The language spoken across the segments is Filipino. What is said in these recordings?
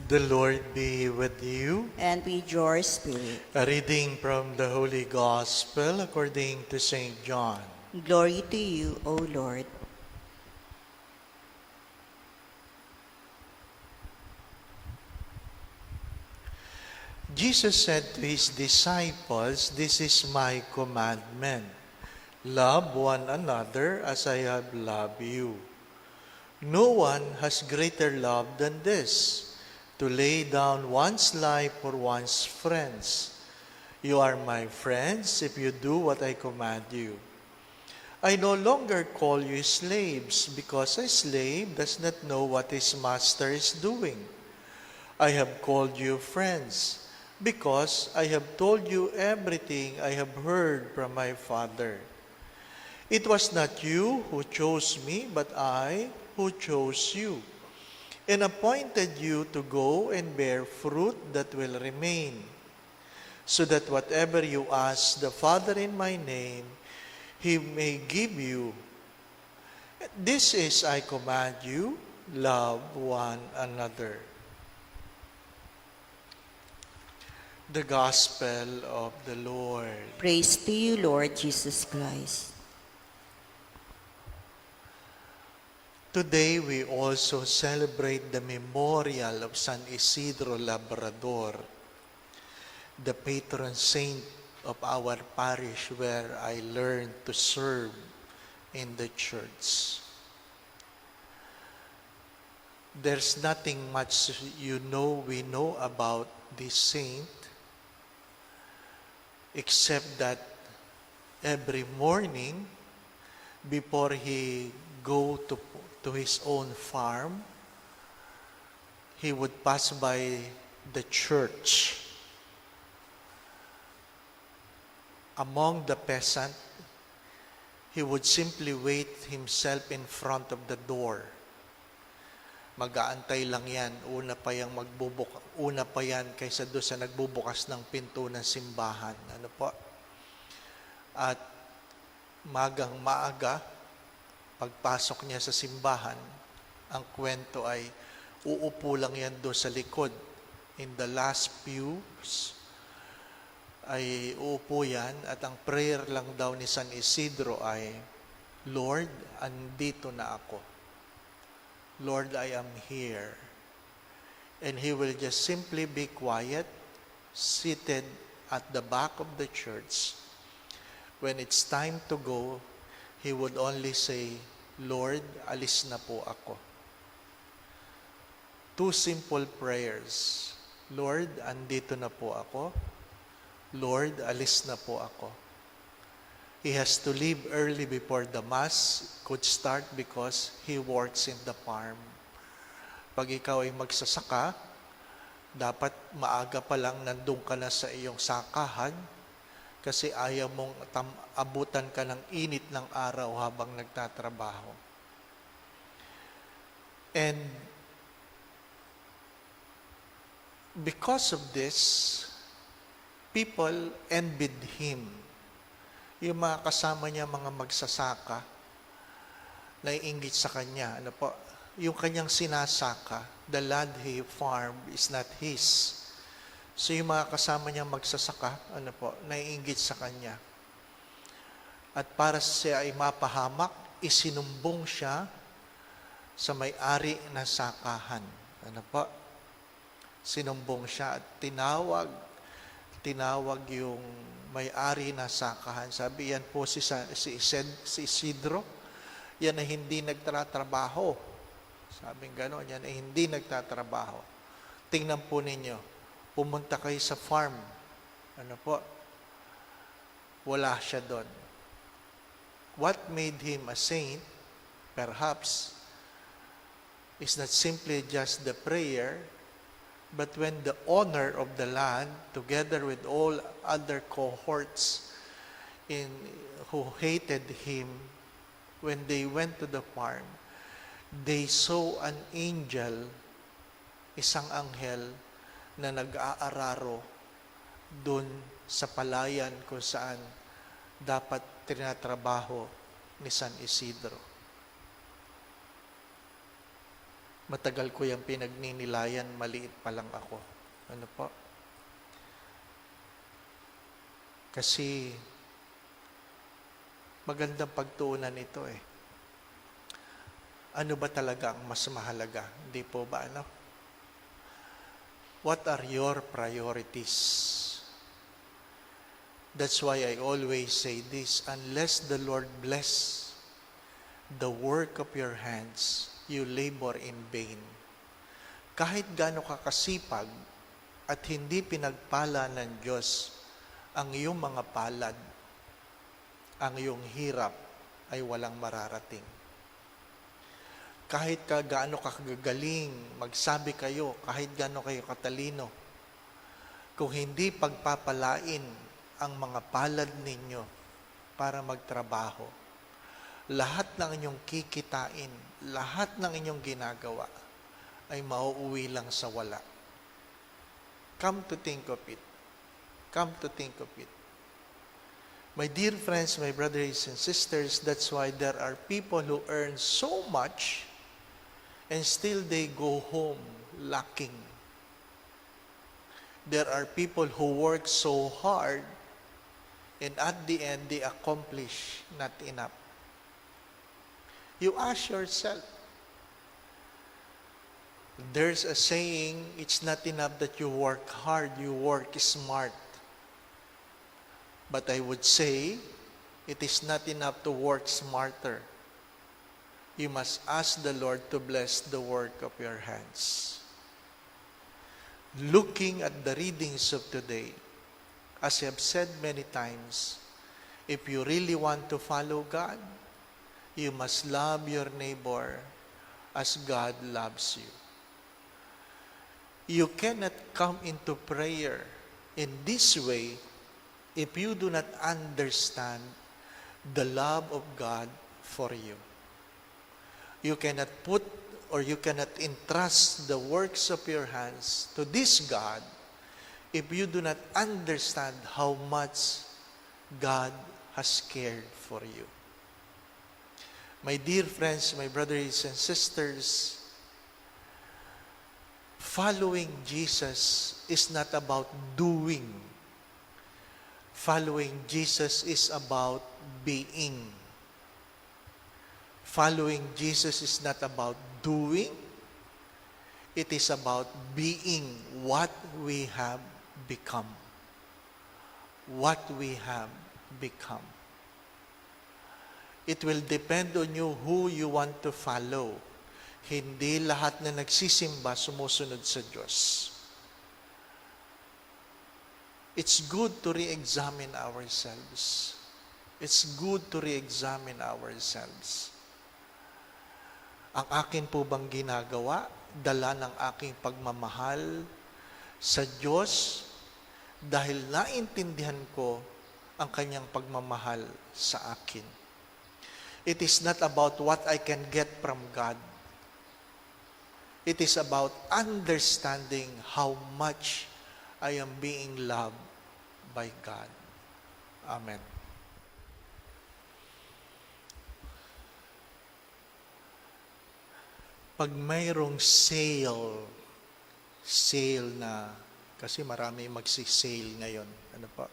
The Lord be with you. And with your spirit. A reading from the Holy Gospel according to St. John. Glory to you, O Lord. Jesus said to his disciples, "This is my commandment. Love one another as I have loved you. No one has greater love than this, to lay down one's life for one's friends. You are my friends if you do what I command you. I no longer call you slaves, because a slave does not know what his master is doing. I have called you friends, because I have told you everything I have heard from my Father. It was not you who chose me, but I who chose you, and appointed you to go and bear fruit that will remain, so that whatever you ask the Father in my name, He may give you. This is, I command you, love one another." The Gospel of the Lord. Praise to you, Lord Jesus Christ. Today we also celebrate the memorial of San Isidro Labrador, the patron saint of our parish where I learned to serve in the church. There's nothing much we know about this saint, except that every morning before he go to his own farm, he would pass by the church. Among the peasant, he would simply wait himself in front of the door. Mag-aantay lang yan. Una pa yan kaysa doon sa nagbubukas ng pinto ng simbahan. Ano po? At magang maaga, pagpasok niya sa simbahan, ang kwento ay uupo lang yan doon sa likod. In the last pews, ay uupo yan, at ang prayer lang daw ni San Isidro ay, "Lord, andito na ako. Lord, I am here." And he will just simply be quiet, seated at the back of the church. When it's time to go, he would only say, "Lord, alis na po ako." Two simple prayers. Lord, andito na po ako. Lord, alis na po ako. He has to leave early before the Mass could start because he works in the farm. Pag ikaw ay magsasaka, dapat maaga pa lang nandun ka na sa iyong sakahan kasi ayaw mong abutan ka ng init ng araw habang nagtatrabaho. And because of this, people envied him. Yung mga kasama niya, mga magsasaka, naiinggit sa kanya. Ano po? Yung kanyang sinasaka, the land he farmed is not his. So yung mga kasama niya magsasaka, ano po, naiinggit sa kanya. At para siya ay mapahamak, isinumbong siya sa may-ari na sakahan. Ano po? Sinumbong siya at tinawag yung may-ari na sakahan. Sabi, yan po si Isidro, yan ay hindi nagtatrabaho. Sabing gano'n, yan ay hindi nagtatrabaho. Tingnan po ninyo, pumunta kayo sa farm. Ano po? Wala siya doon. What made him a saint, perhaps, is not simply just the prayer, but when the owner of the land, together with all other cohorts who hated him, when they went to the farm, they saw an angel, isang anghel, na nag-aararo dun sa palayan kung saan dapat tinatrabaho ni San Isidro. Matagal ko yung pinagninilayan, maliit pa lang ako. Ano po? Kasi magandang pagtuunan ito eh. Ano ba talaga ang mas mahalaga? Hindi po ba ano? What are your priorities? That's why I always say this, unless the Lord bless the work of your hands, you labor in vain. Kahit gaano ka kasipag at hindi pinagpala ng Diyos ang iyong mga palad, ang iyong hirap ay walang mararating. Kahit gaano ka kagagaling, magsabi kayo, kahit gaano kayo katalino, kung hindi pagpapalain ang mga palad ninyo para magtrabaho, lahat ng inyong kikitain, lahat ng inyong ginagawa ay mauuwi lang sa wala. Come to think of it. Come to think of it. My dear friends, my brothers and sisters, that's why there are people who earn so much and still they go home lacking. There are people who work so hard and at the end they accomplish not enough. You ask yourself, there's a saying, it's not enough that you work hard, you work smart. But I would say, it is not enough to work smarter. You must ask the Lord to bless the work of your hands. Looking at the readings of today, as I have said many times, if you really want to follow God, you must love your neighbor as God loves you. You cannot come into prayer in this way if you do not understand the love of God for you. You cannot put or you cannot entrust the works of your hands to this God if you do not understand how much God has cared for you. My dear friends, my brothers and sisters, following Jesus is not about doing. Following Jesus is about being. Following Jesus is not about doing. It is about being what we have become. What we have become. It will depend on you who you want to follow. Hindi lahat na nagsisimba sumusunod sa Diyos. It's good to re-examine ourselves. It's good to re-examine ourselves. Ang akin po bang ginagawa, dala ng aking pagmamahal sa Diyos dahil naintindihan ko ang kanyang pagmamahal sa akin. It is not about what I can get from God. It is about understanding how much I am being loved by God. Amen. Pag mayroong sale na, kasi marami magsisale ngayon, ano pa,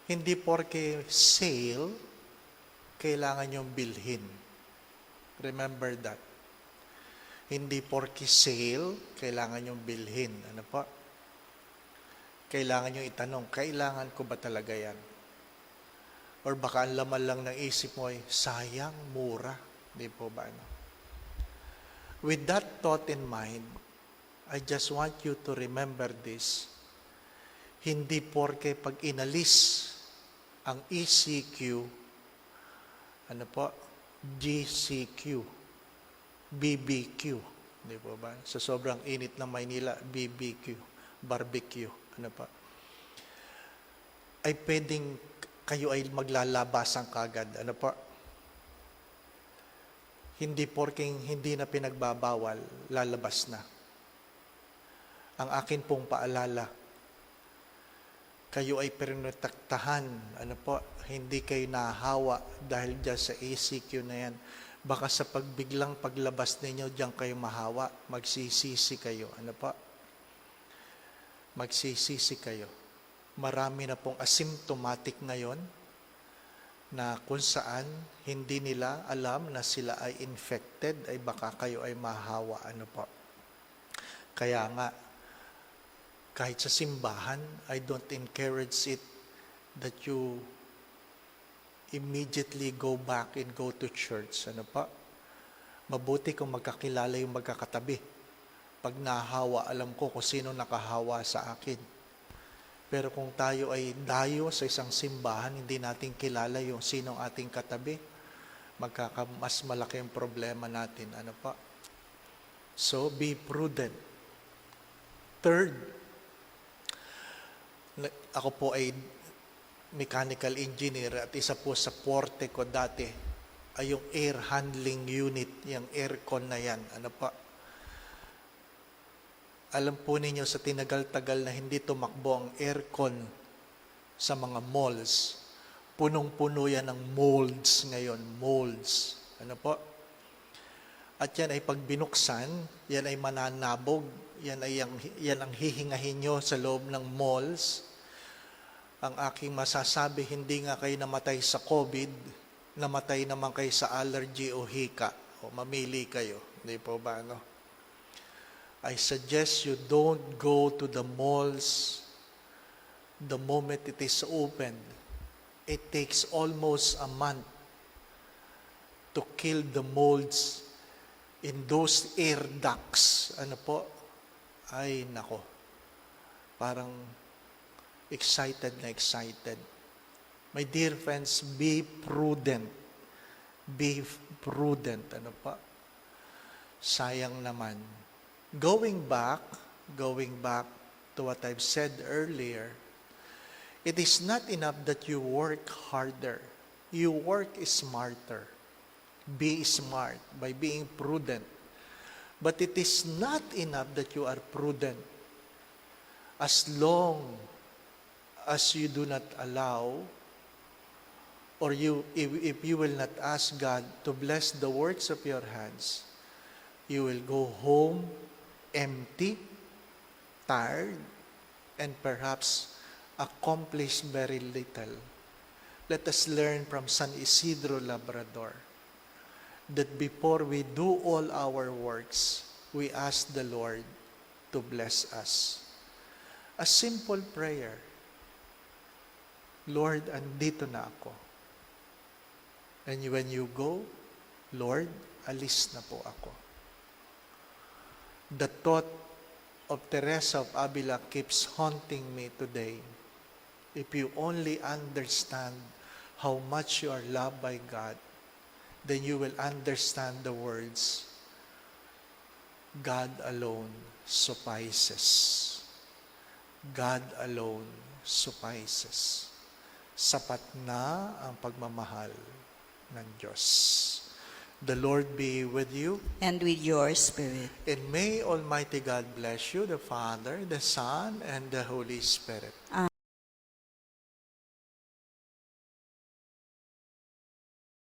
hindi porke sale, kailangan yung bilhin. Remember that. Hindi porke sale, kailangan yung bilhin. Ano pa? Kailangan yung itanong, kailangan ko ba talaga yan? Or baka ang laman lang ng isip mo ay, sayang, mura. Hindi po ba? Ano? With that thought in mind, I just want you to remember this. Hindi porke pag inalis ang ECQ, ano po? GCQ, BBQ. Hindi po ba? Sa sobrang init ng Maynila, BBQ, barbecue. Ano pa? Ay pwedeng kayo ay maglalabasan kagad. Ano po? Hindi porking hindi na pinagbabawal, lalabas na. Ang akin pong paalala, kayo ay pinotektahan, ano po, hindi kayo nahahawa dahil dyan sa ACQ na yan. Baka sa pagbiglang paglabas ninyo, diyan kayo mahawa, magsisisi kayo. Ano pa? Magsisisi kayo. Marami na pong asymptomatic ngayon na kung saan hindi nila alam na sila ay infected, ay baka kayo ay mahawa. Ano po? Kaya nga, kahit sa simbahan, I don't encourage it that you immediately go back and go to church. Ano pa? Mabuti kung magkakilala yung magkakatabi. Pag nahawa, alam ko kung sino nakahawa sa akin. Pero kung tayo ay dayo sa isang simbahan, hindi natin kilala yung sinong ating katabi, mas malaki ang problema natin. Ano pa? So, be prudent. Third, ako po ay mechanical engineer at isa po sa forte ko dati ay yung air handling unit, yung aircon na yan. Ano pa? Alam po ninyo sa tinagal-tagal na hindi tumakbo ang aircon sa mga malls, punong-puno yan ng molds ngayon, molds. Ano po? At yan ay pag binuksan, yan ay mananabog, yan ang hihingahin nyo sa loob ng malls. Ang aking masasabi, hindi nga kayo namatay sa COVID, namatay naman kayo sa allergy o hika. O mamili kayo. Hindi po ba, ano? I suggest you don't go to the malls the moment it is opened. It takes almost a month to kill the molds in those air ducts. Ano po? Ay, nako. Parang excited na excited. My dear friends, be prudent. Be prudent. Ano pa? Sayang naman. Going back to what I've said earlier, it is not enough that you work harder. You work smarter. Be smart by being prudent. But it is not enough that you are prudent as long as you do not allow or if you will not ask God to bless the works of your hands, you will go home empty, tired, and perhaps accomplish very little. Let us learn from San Isidro Labrador that before we do all our works, we ask the Lord to bless us. A simple prayer. Lord, andito na ako. And when you go, Lord, alis na po ako. The thought of Teresa of Avila keeps haunting me today. If you only understand how much you are loved by God, then you will understand the words, God alone suffices. God alone suffices. Sapat na ang pagmamahal ng Diyos. The Lord be with you. And with your spirit. And may Almighty God bless you, the Father, the Son, and the Holy Spirit.